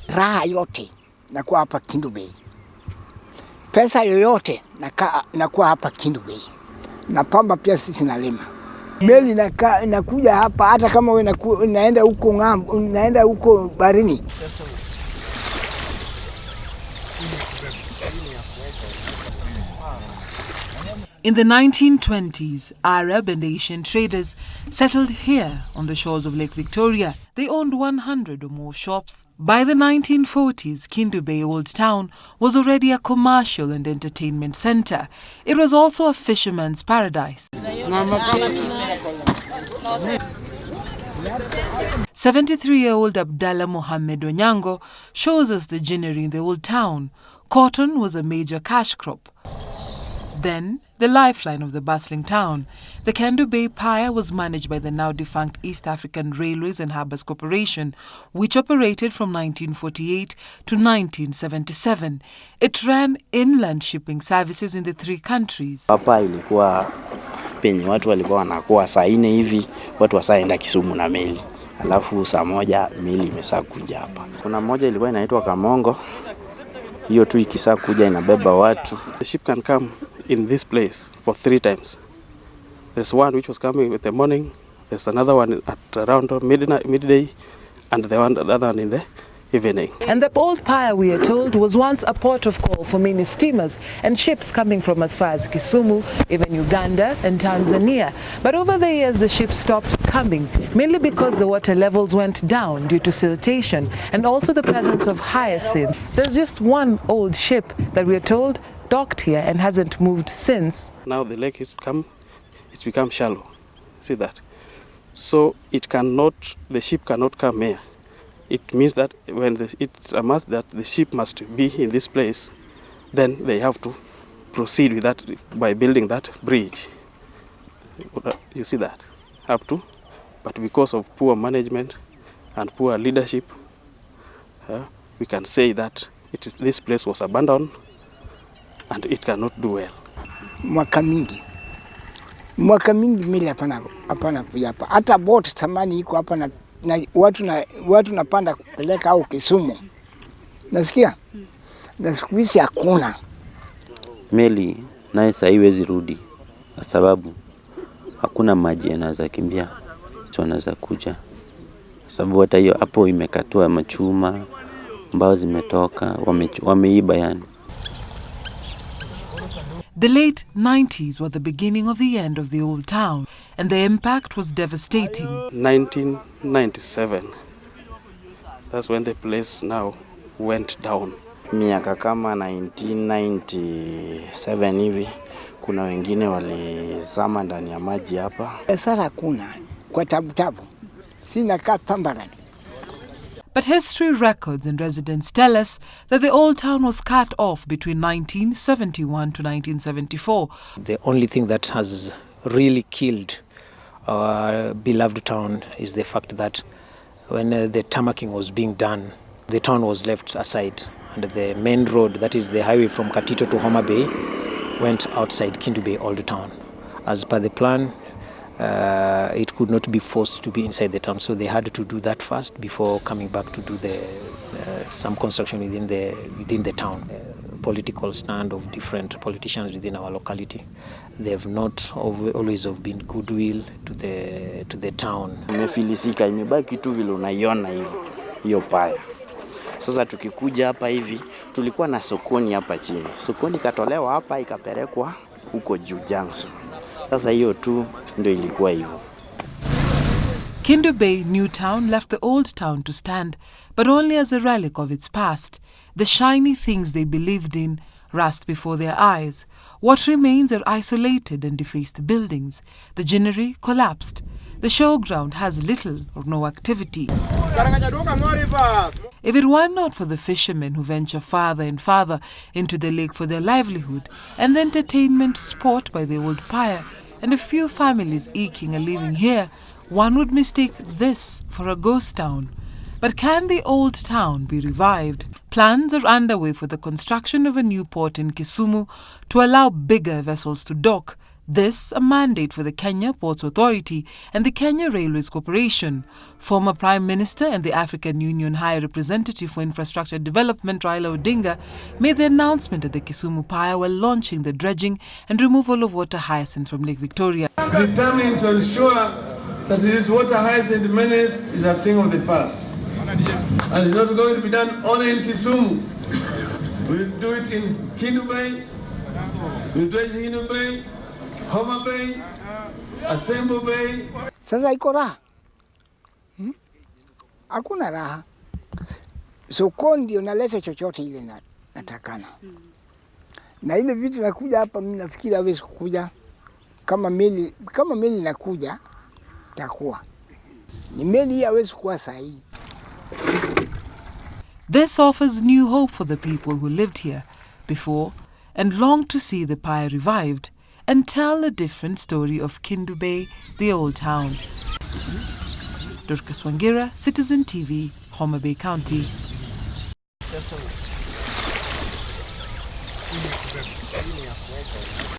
Raha yote nakuwa hapa Kendu Bay. Pesa yoyote nakuwa hapa Kendu Bay. Na pamba pia sisi nalima. Meli nakuja hapa hata kama wewe naenda huko ng'ambo, naenda huko barini. In the 1920s, Arab and Asian traders settled here on the shores of Lake Victoria. They owned 100 or more shops. By the 1940s, Kendu Bay Old Town was already a commercial and entertainment centre. It was also a fisherman's paradise. 73-year-old Abdallah Mohammed Onyango shows us the ginnery in the old town. Cotton was a major cash crop. Then, the lifeline of the bustling town, the Kendu Bay Pier was managed by the now-defunct East African Railways and Harbours Corporation, which operated from 1948 to 1977. It ran inland shipping services in the three countries. Hapa ilikuwa penye watu walikuwa wanakuwa saa 4 hivi, watu wasaenda Kisumu na meli. Alafu saa 1 meli imesha kuja hapa. Kuna moja ilikuwa inaitwa Kamongo. Hiyo tu ikisha kuja inabeba watu. The ship can come in this place for 3 times. There's one which was coming with the morning, there's another one at around midday, and the other one in the evening. And the old pier, we are told, was once a port of call for many steamers and ships coming from as far as Kisumu, even Uganda and Tanzania. But over the years, the ships stopped coming, mainly because the water levels went down due to siltation and also the presence of hyacinth. There's just one old ship that we are told docked here and hasn't moved since. Now the lake it's become shallow. See that? So the ship cannot come here. It means that when it's a must that the ship must be in this place, then they have to proceed with that by building that bridge. You see that? Have to. But because of poor management and poor leadership, we can say that this place was abandoned and it cannot do well. Mwaka mingi mili hapana kuja hapa. Hata boat samani iko hapa na watu napanda kupeleka au Kisumu. Nasikia? Na siku hizi hakuna. Meli naye sasa haiwezi rudi kwa sababu hakuna maji yanaweza kimbia. Wanaweza kuja. Sababu hata hiyo hapo imekatwa machuma, mbao zimetoka, wameiba yani. The late 90s were the beginning of the end of the old town, and the impact was devastating. 1997, that's when the place now went down. Miaka kama 1997 hivi, kuna wengine walizama ndani ya maji hapa. Sasa kuna kwa tabu. Sina kaa tambarani. But history records and residents tell us that the old town was cut off between 1971 to 1974. The only thing that has really killed our beloved town is the fact that when the tarmacking was being done, the town was left aside and the main road, that is the highway from Katito to Homabay, went outside Kendu Bay Old Town. As per the plan, it could not be forced to be inside the town, so they had to do that first before coming back to do some construction within the town. Political stand of different politicians within our locality, they have not always been goodwill to the town. Imefilisika, imebaki tu vile unaiona hiyo paya. Sasa tukikuja hapa hivi, tulikuwa na sokoni hapa chini. Sokoni katolewa hapa ikapelekwa huko juu junction. Sasa hiyo tu ndio ilikuwa hivyo. Kendu Bay New Town left the old town to stand, but only as a relic of its past. The shiny things they believed in rust before their eyes. What remains are isolated and defaced buildings. The ginnery collapsed. The showground has little or no activity. If it were not for the fishermen who venture farther and farther into the lake for their livelihood, and the entertainment sport by the old pier, and a few families eking a living here, one would mistake this for a ghost town. But can the old town be revived? Plans are underway for the construction of a new port in Kisumu to allow bigger vessels to dock. This a mandate for the Kenya Ports Authority and the Kenya Railways Corporation. Former Prime Minister and the African Union High Representative for Infrastructure Development Raila Odinga made the announcement at the Kisumu pier while launching the dredging and removal of water hyacinth from Lake Victoria. Determined to ensure that this water hyacinth menace is a thing of the past. And it's not going to be done only in Kisumu. We'll do it in Kendu Bay, we'll do it in Kendu Bay, Homabay, Asembo Bay. Sasa iko raha? Hakuna raha. Sokoni ndio naleta chochote ile natakana. Na ile vitu nakuja hapa mimi nafikiri hawezi kukuja. Kama meli nakuja takuwa. Ni meli hii hawezi kuwa sahihi. This offers new hope for the people who lived here before and longed to see the pier revived and tell a different story of Kendu Bay, the old town. Dorcas Wangira, Citizen TV, Homabay County.